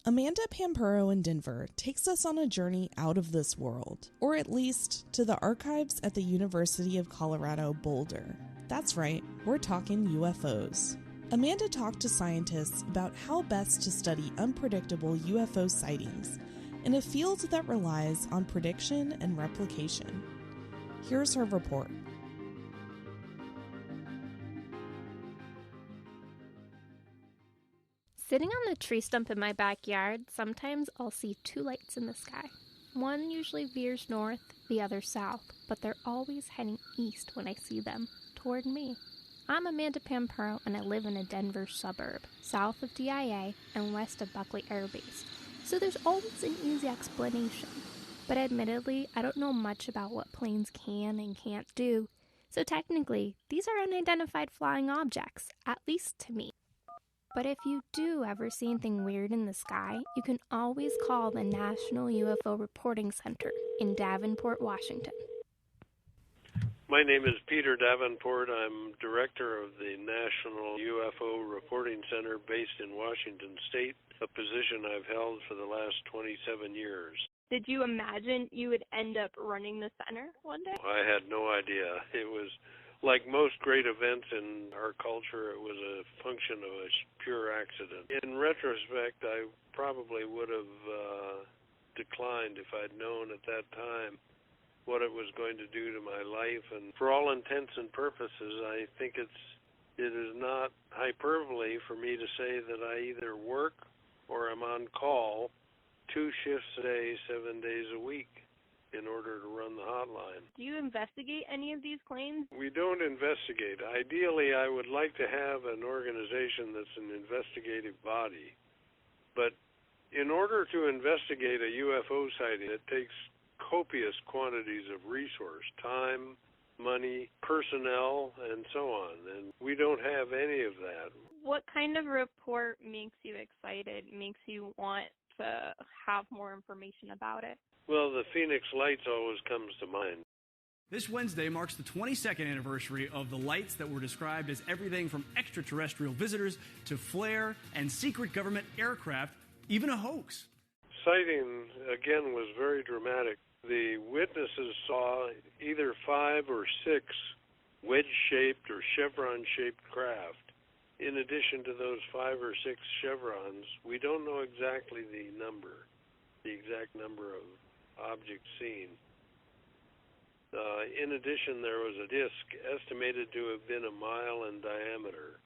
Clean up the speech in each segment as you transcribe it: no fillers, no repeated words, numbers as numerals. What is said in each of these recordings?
Amanda Pampuro in Denver takes us on a journey out of this world, or at least to the archives at the University of Colorado Boulder. That's right, we're talking UFOs. Amanda talked to scientists about how best to study unpredictable UFO sightings in a field that relies on prediction and replication. Here's her report. Sitting on the tree stump in my backyard, sometimes I'll see two lights in the sky. One usually veers north, the other south, but they're always heading east when I see them, toward me. I'm Amanda Pampuro, and I live in a Denver suburb, south of DIA and west of Buckley Air Base, so there's always an easy explanation. But admittedly, I don't know much about what planes can and can't do, so technically, these are unidentified flying objects, at least to me. But if you do ever see anything weird in the sky, you can always call the National UFO Reporting Center in Davenport, Washington. My name is Peter Davenport. I'm director of the National UFO Reporting Center based in Washington State, a position I've held for the last 27 years. Did you imagine you would end up running the center one day? I had no idea. It was like most great events in our culture, it was a function of a pure accident. In retrospect, I probably would have declined if I'd known at that time what it was going to do to my life. And for all intents and purposes, I think it is not hyperbole for me to say that I either work or am on call 2 shifts a day, 7 days a week, in order to run the hotline. Do you investigate any of these claims? We don't investigate. Ideally, I would like to have an organization that's an investigative body. But in order to investigate a UFO sighting, it takes copious quantities of resource, time, money, personnel, and so on. And we don't have any of that. What kind of report makes you excited, makes you want to have more information about it? Well, the Phoenix Lights always comes to mind. This Wednesday marks the 22nd anniversary of the lights that were described as everything from extraterrestrial visitors to flare and secret government aircraft, even a hoax. Sighting, again, was very dramatic. The witnesses saw either 5 or 6 wedge-shaped or chevron-shaped craft. In addition to those 5 or 6 chevrons, we don't know exactly the exact number of objects seen. In addition, there was a disc estimated to have been 1 mile in diameter.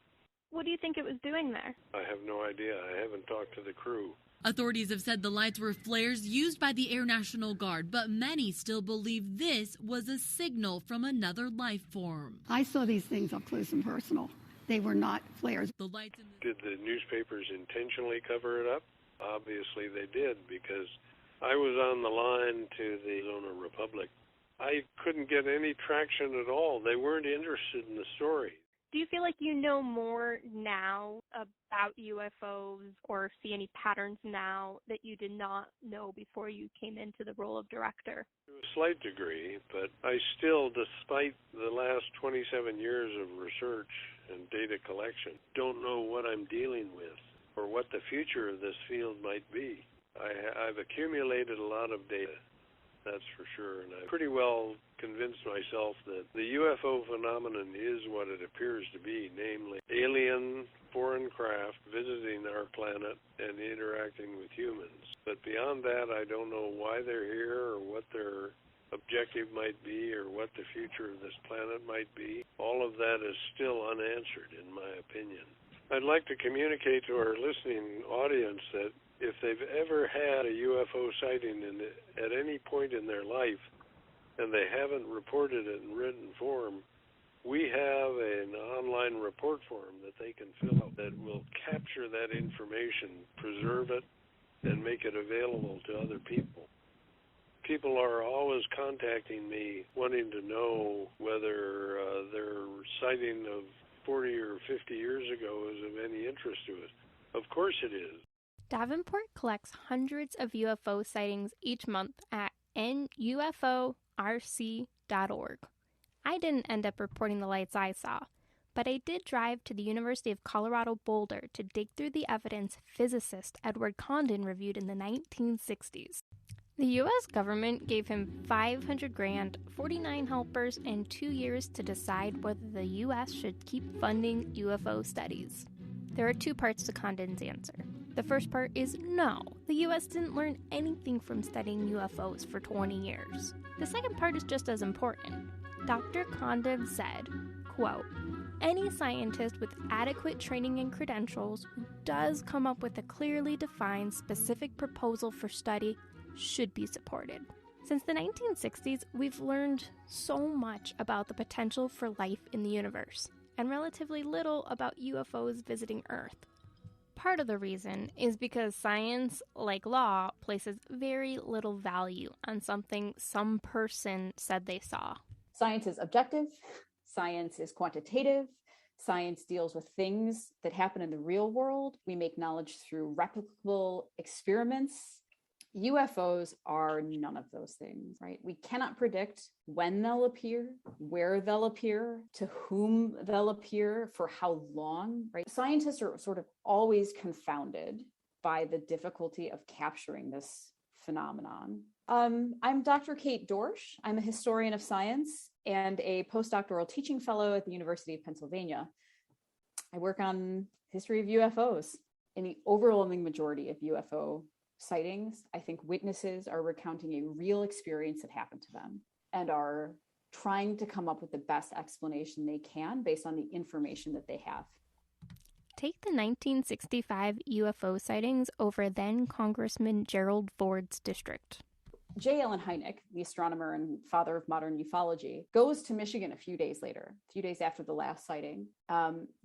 What do you think it was doing there? I have no idea. I haven't talked to the crew. Authorities have said the lights were flares used by the Air National Guard, but many still believe this was a signal from another life form. I saw these things up close and personal. They were not flares. Did the newspapers intentionally cover it up? Obviously they did, because I was on the line to the Arizona Republic. I couldn't get any traction at all. They weren't interested in the story. Do you feel like you know more now about UFOs or see any patterns now that you did not know before you came into the role of director? To a slight degree, but I still, despite the last 27 years of research and data collection, don't know what I'm dealing with or what the future of this field might be. I've accumulated a lot of data, that's for sure, and I've pretty well convinced myself that the UFO phenomenon is what it appears to be, namely alien foreign craft visiting our planet and interacting with humans. But beyond that, I don't know why they're here or what their objective might be or what the future of this planet might be. All of that is still unanswered, in my opinion. I'd like to communicate to our listening audience that if they've ever had a UFO sighting at any point in their life and they haven't reported it in written form, we have an online report form that they can fill out that will capture that information, preserve it, and make it available to other people. People are always contacting me wanting to know whether their sighting of 40 or 50 years ago is of any interest to us. Of course it is. Davenport collects hundreds of UFO sightings each month at nuforc.org. I didn't end up reporting the lights I saw, But I did drive to the University of Colorado Boulder to dig through the evidence physicist Edward Condon reviewed in the 1960s. The U.S. government gave him $500,000, 49 helpers, and 2 years to decide whether the U.S. should keep funding UFO studies. There are two parts to Condon's answer. The first part is no, the U.S. didn't learn anything from studying UFOs for 20 years. The second part is just as important. Dr. Condon said, quote, any scientist with adequate training and credentials who does come up with a clearly defined specific proposal for study should be supported. Since the 1960s, we've learned so much about the potential for life in the universe, and relatively little about UFOs visiting Earth. Part of the reason is because science, like law, places very little value on something some person said they saw. Science is objective, science is quantitative, science deals with things that happen in the real world. We make knowledge through replicable experiments. UFOs are none of those things, right? We cannot predict when they'll appear, where they'll appear, to whom they'll appear, for how long, right? Scientists are sort of always confounded by the difficulty of capturing this phenomenon. I'm Dr. Kate Dorsch. I'm a historian of science and a postdoctoral teaching fellow at the University of Pennsylvania. I work on history of UFOs. In the overwhelming majority of UFO sightings, I think witnesses are recounting a real experience that happened to them and are trying to come up with the best explanation they can based on the information that they have. Take the 1965 UFO sightings over then Congressman Gerald Ford's district. J. Allen Hynek, the astronomer and father of modern ufology, goes to Michigan a few days later, a few days after the last sighting.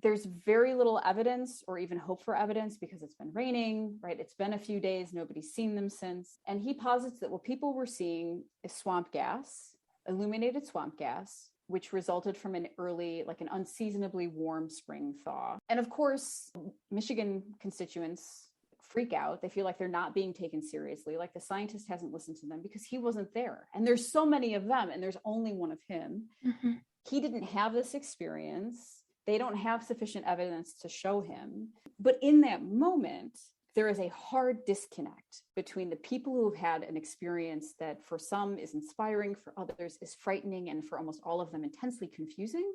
There's very little evidence or even hope for evidence because it's been raining, right? It's been a few days, nobody's seen them since. And he posits that what people were seeing is swamp gas, illuminated swamp gas, which resulted from an early, like an unseasonably warm spring thaw. And of course, Michigan constituents freak out. They feel like they're not being taken seriously, like the scientist hasn't listened to them because he wasn't there. And there's so many of them, and there's only one of him. Mm-hmm. He didn't have this experience. They don't have sufficient evidence to show him. But in that moment, there is a hard disconnect between the people who have had an experience that for some is inspiring, for others is frightening, and for almost all of them intensely confusing.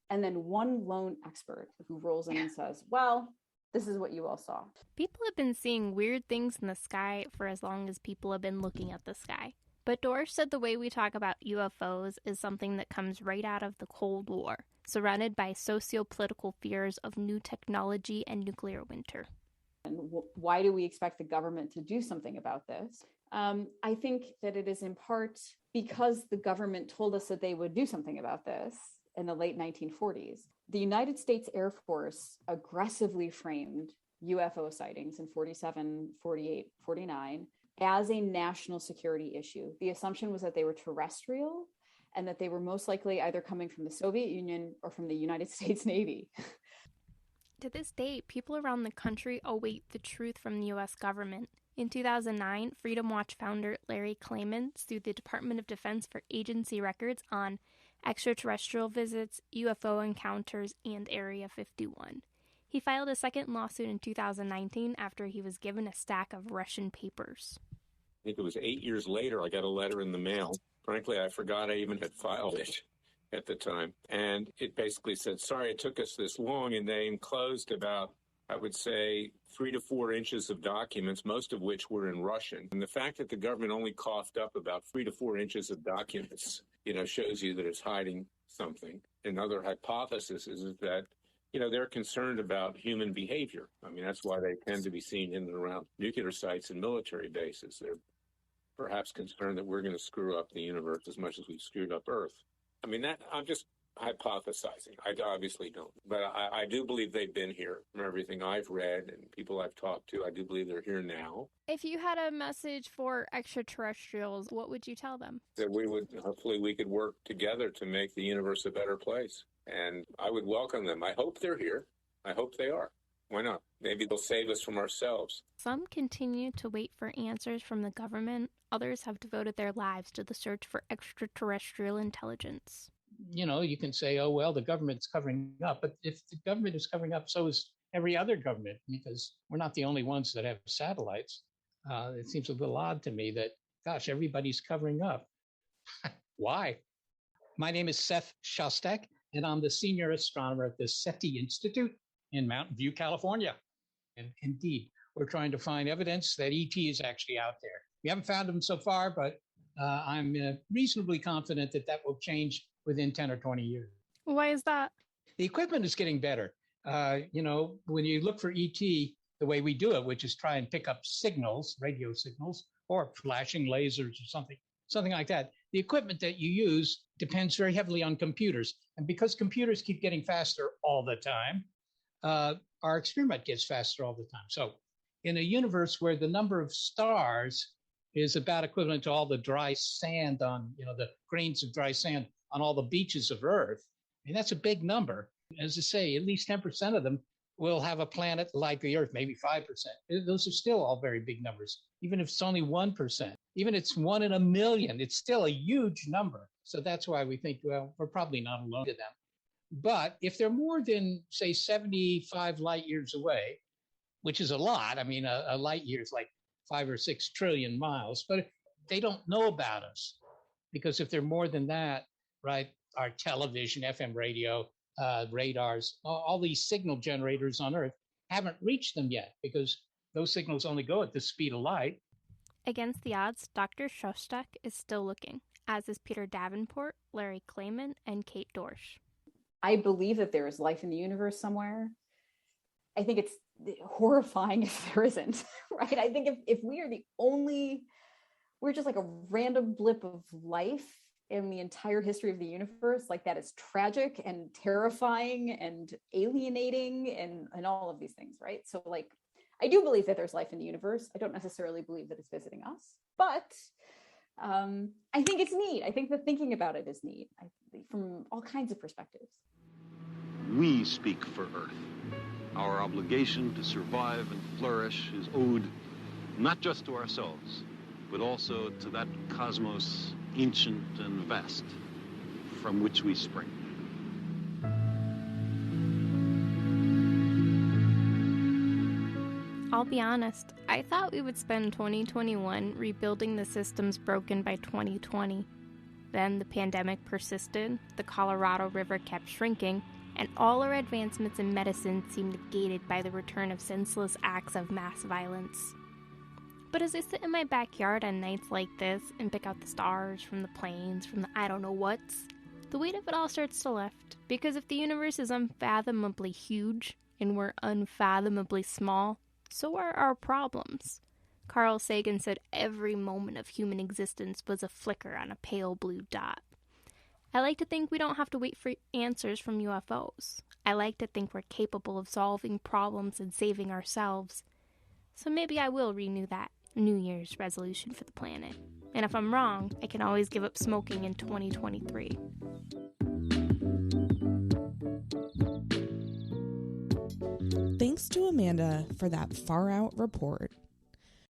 And then one lone expert who rolls in and says, well, this is what you all saw. People have been seeing weird things in the sky for as long as people have been looking at the sky. But Dorsch said the way we talk about UFOs is something that comes right out of the Cold War, surrounded by socio-political fears of new technology and nuclear winter. And why do we expect the government to do something about this? I think that it is in part because the government told us that they would do something about this in the late 1940s. The United States Air Force aggressively framed UFO sightings in 47, 48, 49 as a national security issue. The assumption was that they were terrestrial and that they were most likely either coming from the Soviet Union or from the United States Navy. To this day, people around the country await the truth from the U.S. government. In 2009, Freedom Watch founder Larry Clayman sued the Department of Defense for agency records on extraterrestrial visits, UFO encounters, and Area 51. He filed a second lawsuit in 2019 after he was given a stack of Russian papers. I think it was 8 years later, I got a letter in the mail. Frankly, I forgot I even had filed it at the time. And it basically said, sorry, it took us this long. And they enclosed about, I would say, 3 to 4 inches of documents, most of which were in Russian. And the fact that the government only coughed up about 3 to 4 inches of documents, shows you that it's hiding something. Another hypothesis is that, they're concerned about human behavior. I mean, that's why they tend to be seen in and around nuclear sites and military bases. They're perhaps concerned that we're going to screw up the universe as much as we've screwed up Earth. I mean, I'm just hypothesizing. I obviously don't. But I do believe they've been here from everything I've read and people I've talked to. I do believe they're here now. If you had a message for extraterrestrials, what would you tell them? That hopefully we could work together to make the universe a better place. And I would welcome them. I hope they're here. I hope they are. Why not? Maybe they'll save us from ourselves. Some continue to wait for answers from the government. Others have devoted their lives to the search for extraterrestrial intelligence. you can say, oh, well, the government's covering up. But if the government is covering up, so is every other government, because we're not the only ones that have satellites. It seems a little odd to me that, gosh, everybody's covering up. Why? My name is Seth Seth, and I'm the senior astronomer at the SETI Institute in Mountain View, California. And indeed, we're trying to find evidence that ET is actually out there. We haven't found them so far, but I'm reasonably confident that will change within 10 or 20 years. Why is that? The equipment is getting better. When you look for ET, the way we do it, which is try and pick up signals, radio signals, or flashing lasers or something like that, the equipment that you use depends very heavily on computers. And because computers keep getting faster all the time, our experiment gets faster all the time. So in a universe where the number of stars is about equivalent to all the dry sand on, the grains of dry sand on all the beaches of Earth, I mean, that's a big number. As I say, at least 10% of them will have a planet like the Earth, maybe 5%. Those are still all very big numbers. Even if it's only 1%, even if it's 1 in a million, it's still a huge number. So that's why we think, well, we're probably not alone to them. But if they're more than, say, 75 light years away, which is a lot, I mean, a light year is like 5 or 6 trillion miles, but they don't know about us. Because if they're more than that, right, our television, FM radio, radars, all these signal generators on Earth haven't reached them yet because those signals only go at the speed of light. Against the odds, Dr. Shostak is still looking, as is Peter Davenport, Larry Clayman, and Kate Dorsch. I believe that there is life in the universe somewhere. I think it's horrifying if there isn't, right? I think if we are we're just like a random blip of life in the entire history of the universe, like that is tragic and terrifying and alienating and all of these things, right? So like, I do believe that there's life in the universe. I don't necessarily believe that it's visiting us, but I think it's neat. I think that thinking about it is neat from all kinds of perspectives. We speak for Earth. Our obligation to survive and flourish is owed not just to ourselves, but also to that cosmos, ancient and vast, from which we spring. I'll be honest, I thought we would spend 2021 rebuilding the systems broken by 2020. Then the pandemic persisted, the Colorado River kept shrinking, and all our advancements in medicine seemed negated by the return of senseless acts of mass violence. But as I sit in my backyard on nights like this and pick out the stars from the planes, from the I don't know whats, the weight of it all starts to lift. Because if the universe is unfathomably huge and we're unfathomably small, so are our problems. Carl Sagan said every moment of human existence was a flicker on a pale blue dot. I like to think we don't have to wait for answers from UFOs. I like to think we're capable of solving problems and saving ourselves. So maybe I will renew that New Year's resolution for the planet. And if I'm wrong, I can always give up smoking in 2023. Thanks to Amanda for that far-out report.